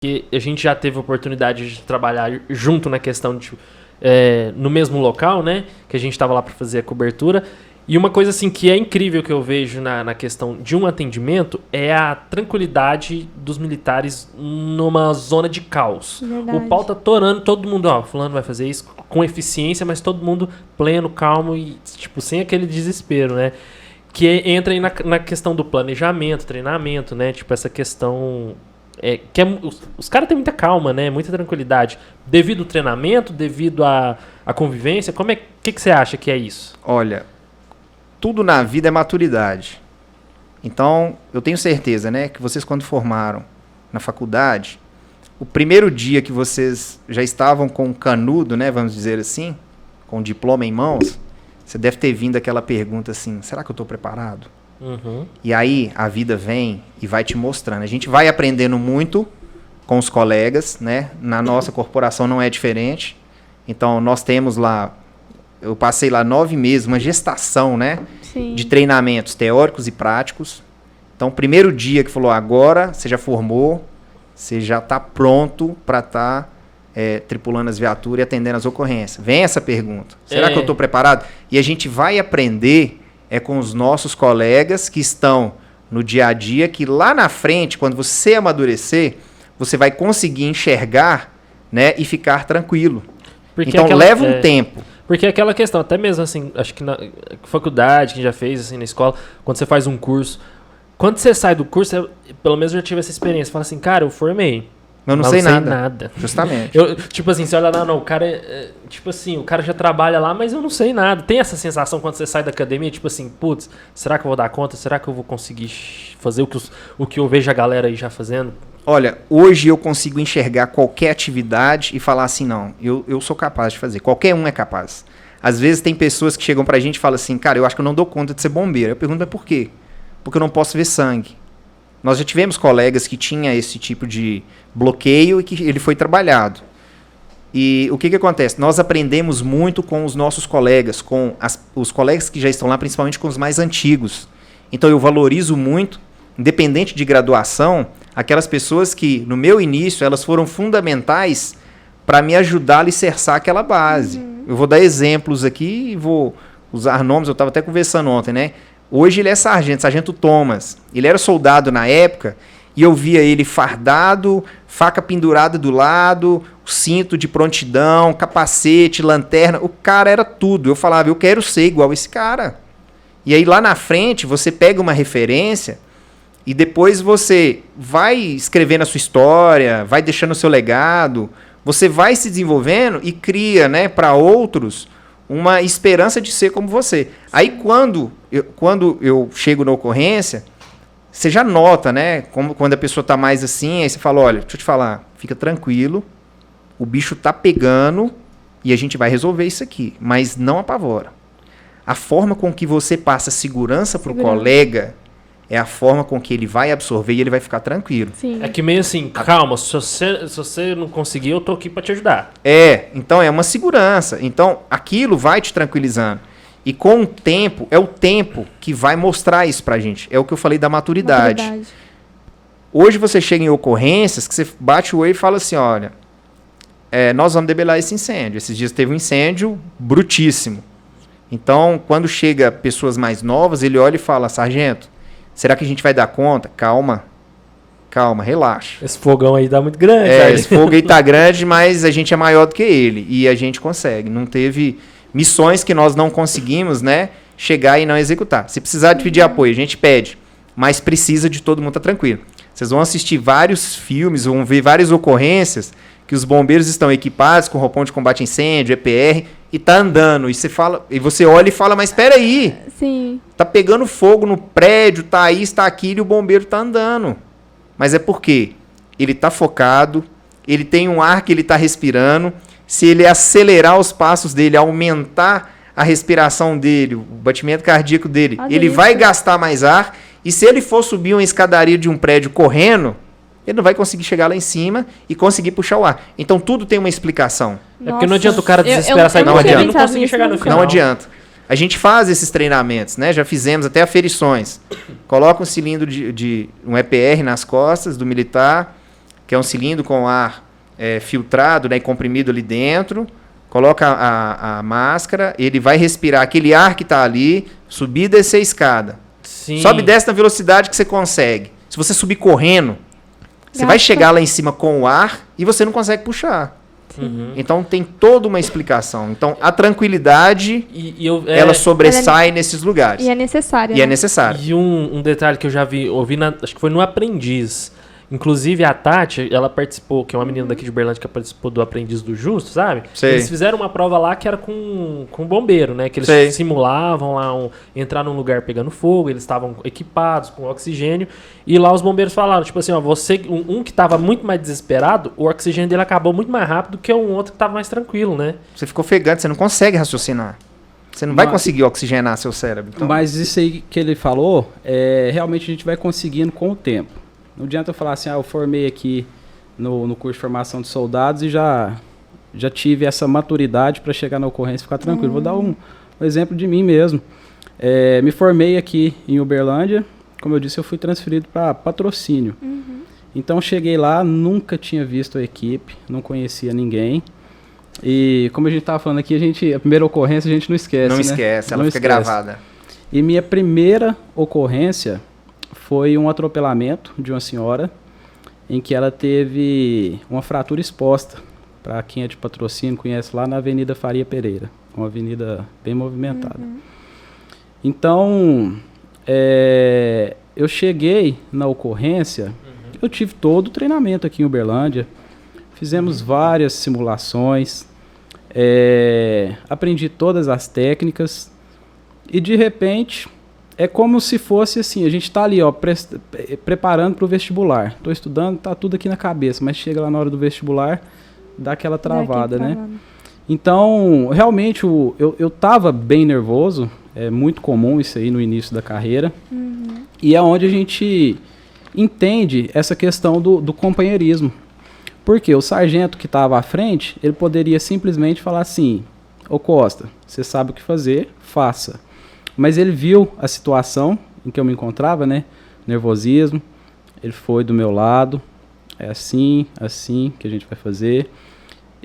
que a gente já teve a oportunidade de trabalhar junto na questão de no mesmo local, né? Que a gente estava lá para fazer a cobertura. E uma coisa assim que é incrível que eu vejo na questão de um atendimento é a tranquilidade dos militares numa zona de caos. Verdade. O pau tá torando, todo mundo, ó, fulano vai fazer isso com eficiência, mas todo mundo pleno, calmo e tipo sem aquele desespero, né? Que entra aí na questão do planejamento, treinamento, né? Tipo essa questão... os caras têm muita calma, né? Muita tranquilidade. Devido ao treinamento, devido à convivência, que você acha que é isso? Olha, tudo na vida é maturidade. Então, eu tenho certeza, né, que vocês quando formaram na faculdade, o primeiro dia que vocês já estavam com um canudo, né, vamos dizer assim, com o diploma em mãos, você deve ter vindo aquela pergunta assim, será que eu estou preparado? Uhum. E aí a vida vem e vai te mostrando. A gente vai aprendendo muito com os colegas, né? Na nossa corporação não é diferente. Então nós temos lá, eu passei lá 9 meses, uma gestação, né? Sim. De treinamentos teóricos e práticos. Então o primeiro dia que falou, agora você já formou, você já está pronto para estar tripulando as viaturas e atendendo as ocorrências. Vem essa pergunta, será que eu estou preparado? E a gente vai aprender com os nossos colegas que estão no dia a dia, que lá na frente, quando você amadurecer, você vai conseguir enxergar, né, e ficar tranquilo. Porque então leva um tempo. Porque aquela questão, até mesmo assim, acho que na faculdade, que já fez assim na escola, quando você faz um curso, quando você sai do curso, pelo menos eu já tive essa experiência, você fala assim, cara, eu formei. Eu não sei nada. Justamente. Tipo assim, você olha lá, não, o cara tipo assim, o cara já trabalha lá, mas eu não sei nada. Tem essa sensação quando você sai da academia, tipo assim, putz, será que eu vou dar conta? Será que eu vou conseguir fazer o que eu vejo a galera aí já fazendo? Olha, hoje eu consigo enxergar qualquer atividade e falar assim, não, eu sou capaz de fazer. Qualquer um é capaz. Às vezes tem pessoas que chegam pra gente e falam assim, cara, eu acho que eu não dou conta de ser bombeiro. Eu pergunto, mas por quê? Porque eu não posso ver sangue. Nós já tivemos colegas que tinham esse tipo de bloqueio e que ele foi trabalhado. E o que acontece? Nós aprendemos muito com os nossos colegas, com os colegas que já estão lá, principalmente com os mais antigos. Então eu valorizo muito, independente de graduação, aquelas pessoas que, no meu início, elas foram fundamentais para me ajudar a alicerçar aquela base. Uhum. Eu vou dar exemplos aqui e vou usar nomes, eu estava até conversando ontem, né? Hoje ele é sargento Thomas. Ele era soldado na época e eu via ele fardado, faca pendurada do lado, cinto de prontidão, capacete, lanterna. O cara era tudo. Eu falava, eu quero ser igual esse cara. E aí lá na frente você pega uma referência e depois você vai escrevendo a sua história, vai deixando o seu legado, você vai se desenvolvendo e cria, né, para outros uma esperança de ser como você. Aí quando eu chego na ocorrência, você já nota, né? Quando a pessoa tá mais assim, aí você fala, olha, deixa eu te falar, fica tranquilo, o bicho tá pegando e a gente vai resolver isso aqui, mas não apavora. A forma com que você passa segurança pro colega é a forma com que ele vai absorver e ele vai ficar tranquilo. Sim. É que meio assim, calma, se você não conseguir, eu tô aqui para te ajudar. Então é uma segurança. Então aquilo vai te tranquilizando. E com o tempo, é o tempo que vai mostrar isso pra gente. É o que eu falei da maturidade. Hoje você chega em ocorrências que você bate o olho e fala assim, olha, nós vamos debelar esse incêndio. Esses dias teve um incêndio brutíssimo. Então, quando chega pessoas mais novas, ele olha e fala, sargento, será que a gente vai dar conta? Calma, relaxa. Esse fogão aí tá muito grande. Esse fogo aí tá grande, mas a gente é maior do que ele. E a gente consegue. Não teve missões que nós não conseguimos, né, chegar e não executar. Se precisar de pedir apoio, a gente pede. Mas precisa de todo mundo estar tranquilo. Vocês vão assistir vários filmes, vão ver várias ocorrências que os bombeiros estão equipados com roupão de combate a incêndio, EPR, e tá andando. E você olha e fala, mas espera aí. Sim. Tá pegando fogo no prédio, tá aí, está aquilo e o bombeiro tá andando. Mas é porque ele tá focado, ele tem um ar que ele tá respirando. Se ele acelerar os passos dele, aumentar a respiração dele, o batimento cardíaco dele, ele vai gastar mais ar. E se ele for subir uma escadaria de um prédio correndo, ele não vai conseguir chegar lá em cima e conseguir puxar o ar. Então tudo tem uma explicação. É porque não adianta o cara desesperar, sair correndo e não conseguir chegar no final. Não adianta. A gente faz esses treinamentos, né? Já fizemos até aferições. Coloca um cilindro de um EPR nas costas do militar, que é um cilindro com ar filtrado, né, e comprimido ali dentro, coloca a máscara, ele vai respirar aquele ar que está ali, subir e descer a escada. Sim. Sobe e desce na velocidade que você consegue. Se você subir correndo, você vai chegar lá em cima com o ar e você não consegue puxar. Uhum. Então tem toda uma explicação. Então a tranquilidade, ela sobressai nesses lugares. E é necessária. E é necessário. E um detalhe que eu já ouvi, acho que foi no Aprendiz. Inclusive a Tati, ela participou, que é uma menina daqui de Uberlândia que participou do Aprendiz do Justo, sabe? Sei. Eles fizeram uma prova lá que era com bombeiro, né? Que eles Sei. simulavam lá entrar num lugar pegando fogo, eles estavam equipados com oxigênio, e lá os bombeiros falaram, tipo assim, ó, um que tava muito mais desesperado, o oxigênio dele acabou muito mais rápido que um outro que tava mais tranquilo, né? Você ficou ofegante, você não consegue raciocinar. Você não vai conseguir oxigenar seu cérebro. Então... Mas isso aí que ele falou, realmente a gente vai conseguindo com o tempo. Não adianta eu falar assim, eu formei aqui no curso de formação de soldados e já tive essa maturidade para chegar na ocorrência e ficar tranquilo. Vou dar um exemplo de mim mesmo. Me formei aqui em Uberlândia, como eu disse, eu fui transferido para Patrocínio. Então cheguei lá, nunca tinha visto a equipe, não conhecia ninguém. E como a gente estava falando aqui, a primeira ocorrência a gente não esquece, Não né? esquece, ela Não fica esquece. gravada. E minha primeira ocorrência foi um atropelamento de uma senhora em que ela teve uma fratura exposta. Para quem é de Patrocínio, conhece lá na Avenida Faria Pereira, uma avenida bem movimentada. Então, eu cheguei na ocorrência, eu tive todo o treinamento aqui em Uberlândia, fizemos várias simulações, aprendi todas as técnicas e de repente é como se fosse assim, a gente está ali preparando para o vestibular, estou estudando, está tudo aqui na cabeça, mas chega lá na hora do vestibular, dá aquela travada, né? Então, realmente, eu estava bem nervoso, é muito comum isso aí no início da carreira, e é onde a gente entende essa questão do companheirismo. Porque o sargento que estava à frente, ele poderia simplesmente falar assim, ô Costa, você sabe o que fazer, faça. Mas ele viu a situação em que eu me encontrava, né? Nervosismo, ele foi do meu lado, é assim que a gente vai fazer.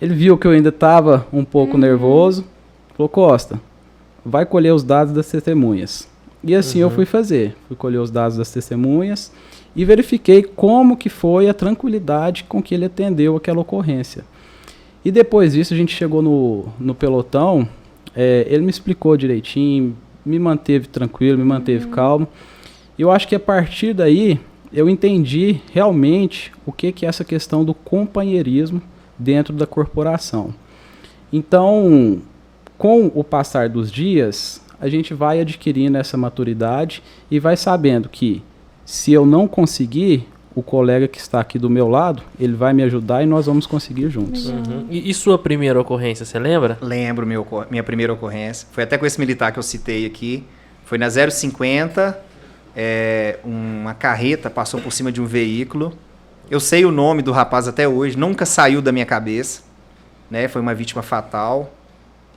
Ele viu que eu ainda estava um pouco nervoso, falou, Costa, vai colher os dados das testemunhas. E assim eu fui fazer, fui colher os dados das testemunhas e verifiquei como que foi a tranquilidade com que ele atendeu aquela ocorrência. E depois disso a gente chegou no pelotão, ele me explicou direitinho, me manteve tranquilo, me manteve calmo. E eu acho que a partir daí eu entendi realmente o que é essa questão do companheirismo dentro da corporação. Então, com o passar dos dias, a gente vai adquirindo essa maturidade e vai sabendo que se eu não conseguir, o colega que está aqui do meu lado, ele vai me ajudar e nós vamos conseguir juntos. E sua primeira ocorrência, você lembra? Lembro minha primeira ocorrência. Foi até com esse militar que eu citei aqui. Foi na 050, uma carreta passou por cima de um veículo. Eu sei o nome do rapaz até hoje, nunca saiu da minha cabeça, né? Foi uma vítima fatal.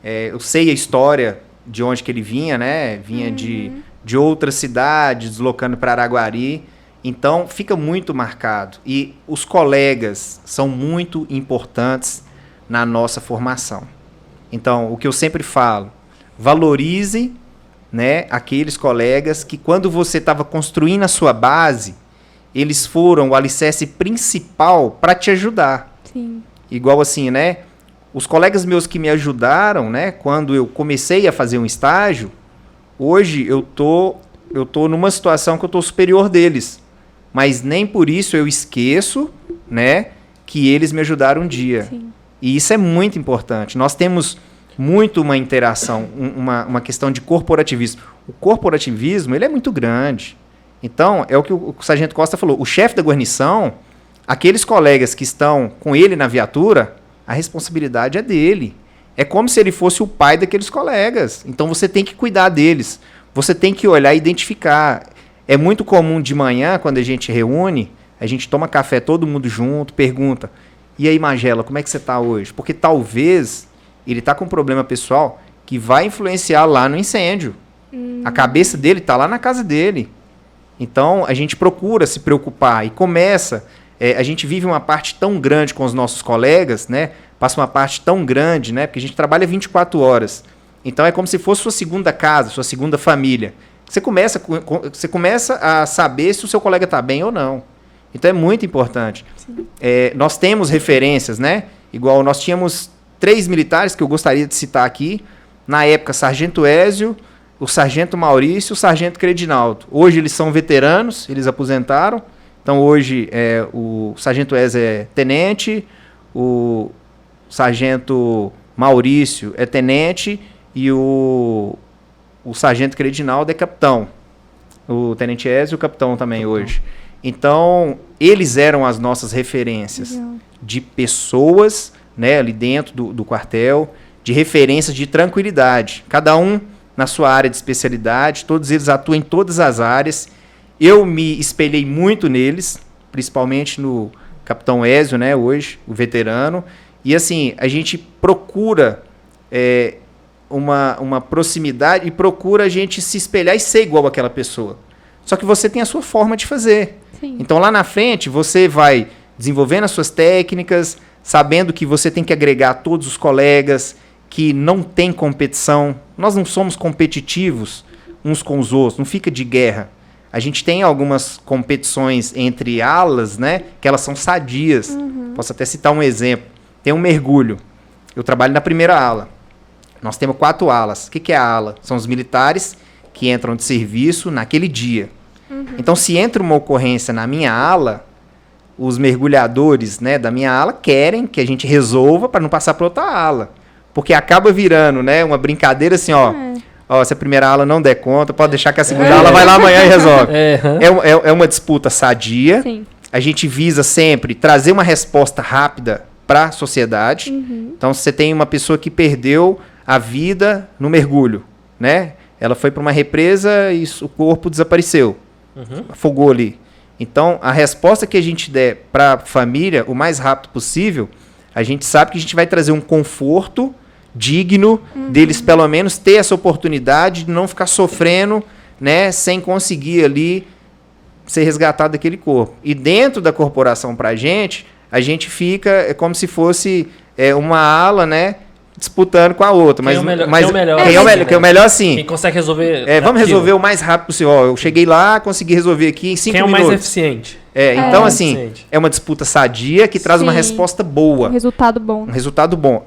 Eu sei a história de onde que ele vinha, né? Vinha de outra cidade, deslocando para Araguari. Então, fica muito marcado. E os colegas são muito importantes na nossa formação. Então, o que eu sempre falo, valorize, né, aqueles colegas que quando você estava construindo a sua base, eles foram o alicerce principal para te ajudar. Sim. Igual assim, né? Os colegas meus que me ajudaram, né, quando eu comecei a fazer um estágio, hoje eu tô numa situação que eu tô superior deles. Mas nem por isso eu esqueço, né, que eles me ajudaram um dia. Sim. E isso é muito importante. Nós temos muito uma interação, uma questão de corporativismo. O corporativismo, ele é muito grande. Então, é o que o Sargento Costa falou. O chefe da guarnição, aqueles colegas que estão com ele na viatura, a responsabilidade é dele. É como se ele fosse o pai daqueles colegas. Então, você tem que cuidar deles. Você tem que olhar e identificar. É muito comum de manhã, quando a gente reúne, a gente toma café todo mundo junto, pergunta, e aí, Magela, como é que você está hoje? Porque talvez ele está com um problema pessoal que vai influenciar lá no incêndio. A cabeça dele está lá na casa dele. Então, a gente procura se preocupar e começa a gente vive uma parte tão grande com os nossos colegas, né? Passa uma parte tão grande, né? Porque a gente trabalha 24 horas. Então é como se fosse sua segunda casa, sua segunda família. Você começa a saber se o seu colega está bem ou não. Então é muito importante. Nós temos referências, né? Igual nós tínhamos 3 militares que eu gostaria de citar aqui. Na época, Sargento Ézio, o Sargento Maurício e o Sargento Credinaldo. Hoje eles são veteranos, eles aposentaram. Então hoje o Sargento Ézio é tenente, o Sargento Maurício é tenente e o Sargento Credinaldo é capitão. O Tenente Ézio e o capitão também hoje. Então, eles eram as nossas referências de pessoas, né, ali dentro do quartel, de referências de tranquilidade. Cada um na sua área de especialidade, todos eles atuam em todas as áreas. Eu me espelhei muito neles, principalmente no capitão Ézio, né, hoje, o veterano. E assim, a gente procura uma proximidade e procura a gente se espelhar e ser igual àquela pessoa. Só que você tem a sua forma de fazer. Sim. Então lá na frente você vai desenvolvendo as suas técnicas, sabendo que você tem que agregar todos os colegas, que não tem competição. Nós não somos competitivos uns com os outros, não fica de guerra. A gente tem algumas competições entre alas, né, que elas são sadias. Posso até citar um exemplo. Tem um mergulho. Eu trabalho na primeira ala. Nós temos 4 alas. O que é a ala? São os militares que entram de serviço naquele dia. Então, se entra uma ocorrência na minha ala, os mergulhadores, né, da minha ala querem que a gente resolva para não passar para outra ala. Porque acaba virando, né, uma brincadeira assim, ó, se a primeira ala não der conta, pode deixar que a segunda ala vai lá amanhã e resolve. É uma disputa sadia. Sim. A gente visa sempre trazer uma resposta rápida para a sociedade. Então, se você tem uma pessoa que perdeu a vida no mergulho, né? Ela foi para uma represa e o corpo desapareceu. Afogou ali. Então, a resposta que a gente der para a família, o mais rápido possível, a gente sabe que a gente vai trazer um conforto digno deles, pelo menos, ter essa oportunidade de não ficar sofrendo, né? Sem conseguir ali ser resgatado daquele corpo. E dentro da corporação para a gente fica como se fosse uma ala, né? Disputando com a outra. Mas, Quem é o melhor, assim. Quem consegue resolver. Vamos resolver o mais rápido possível. Ó, eu cheguei lá, consegui resolver aqui em 5 minutos. Quem é o mais eficiente? Então, assim, é uma disputa sadia que traz uma resposta boa. Um resultado bom. Um resultado bom.